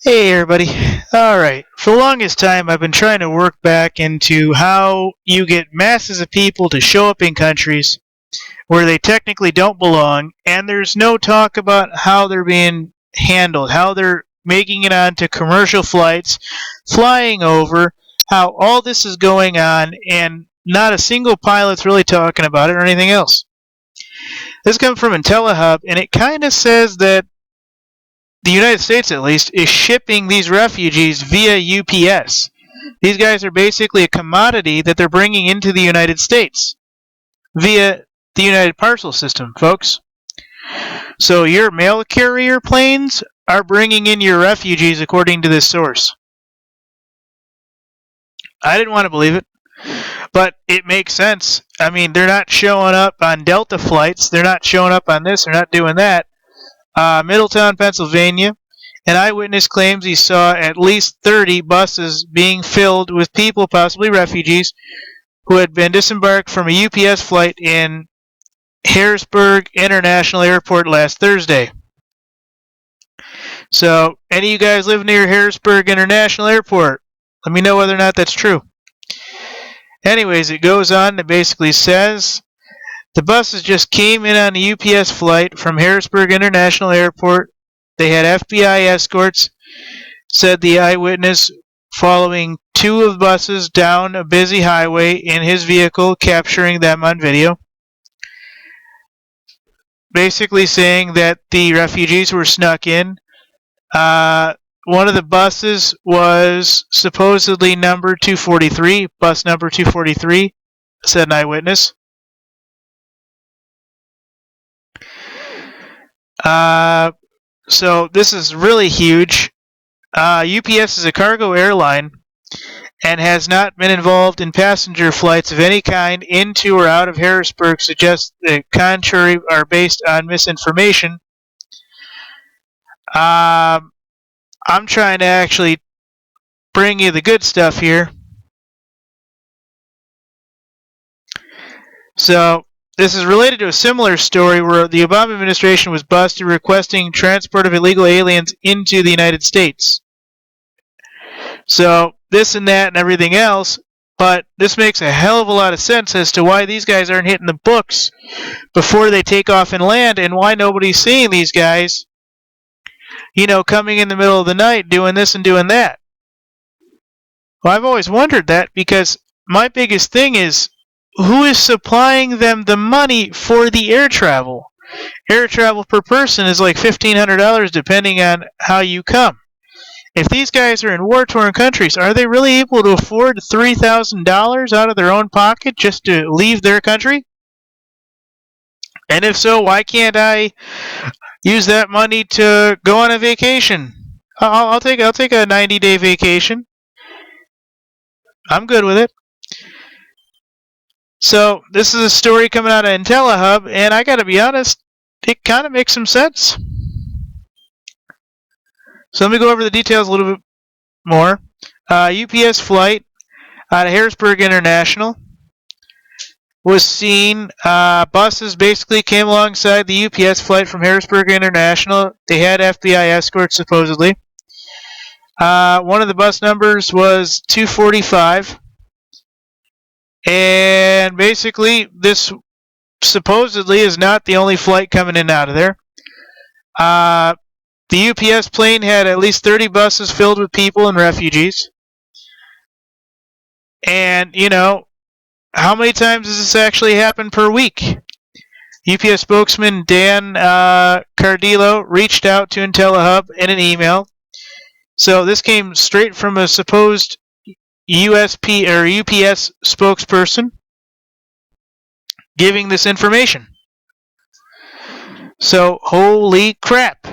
Hey everybody. Alright, for the longest time I've been trying to work back into how you get masses of people to show up in countries where they technically don't belong, and there's no talk about how they're being handled, how they're making it onto commercial flights, flying over, how all this is going on, and not a single pilot's really talking about it or anything else. This comes from IntelliHub, and it kind of says that the United States, at least, is shipping these refugees via UPS. These guys are basically a commodity that they're bringing into the United States via the United Parcel System, folks. So your mail carrier planes are bringing in your refugees, according to this source. I didn't want to believe it, but it makes sense. I mean, they're not showing up on Delta flights. They're not showing up on this. They're not doing that. Middletown, Pennsylvania. An eyewitness claims he saw at least 30 buses being filled with people, possibly refugees, who had been disembarked from a UPS flight in Harrisberg International Airport last Thursday. So, any of you guys live near Harrisberg International Airport? Let me know whether or not that's true. Anyways, it goes on. It basically says the buses just came in on a UPS flight from Harrisburg International Airport. They had FBI escorts, said the eyewitness, following two of the buses down a busy highway in his vehicle, capturing them on video. Basically saying that the refugees were snuck in. One of the buses was supposedly number 243, bus number 243, said an eyewitness. So this is really huge. UPS is a cargo airline and has not been involved in passenger flights of any kind into or out of Harrisburg, suggests the contrary are based on misinformation. I'm trying to actually bring you the good stuff here. So this is related to a similar story where the Obama administration was busted requesting transport of illegal aliens into the United States. So this and that and everything else, but this makes a hell of a lot of sense as to why these guys aren't hitting the books before they take off and land, and why nobody's seeing these guys, coming in the middle of the night doing this and doing that. Well, I've always wondered that, because my biggest thing is, who is supplying them the money for the air travel? Air travel per person is like $1,500 depending on how you come. If these guys are in war-torn countries, are they really able to afford $3,000 out of their own pocket just to leave their country? And if so, why can't I use that money to go on a vacation? I'll take a 90-day vacation. I'm good with it. So this is a story coming out of IntelliHub, and I got to be honest, it kind of makes some sense. So let me go over the details a little bit more. UPS flight out of Harrisburg International was seen. Buses basically came alongside the UPS flight from Harrisburg International. They had FBI escorts, supposedly. One of the bus numbers was 245. And basically, this supposedly is not the only flight coming in and out of there. The UPS plane had at least 30 buses filled with people and refugees. And, how many times does this actually happen per week? UPS spokesman Dan Cardillo reached out to IntelliHub in an email. So this came straight from a supposed USP or UPS spokesperson giving this information. So, holy crap.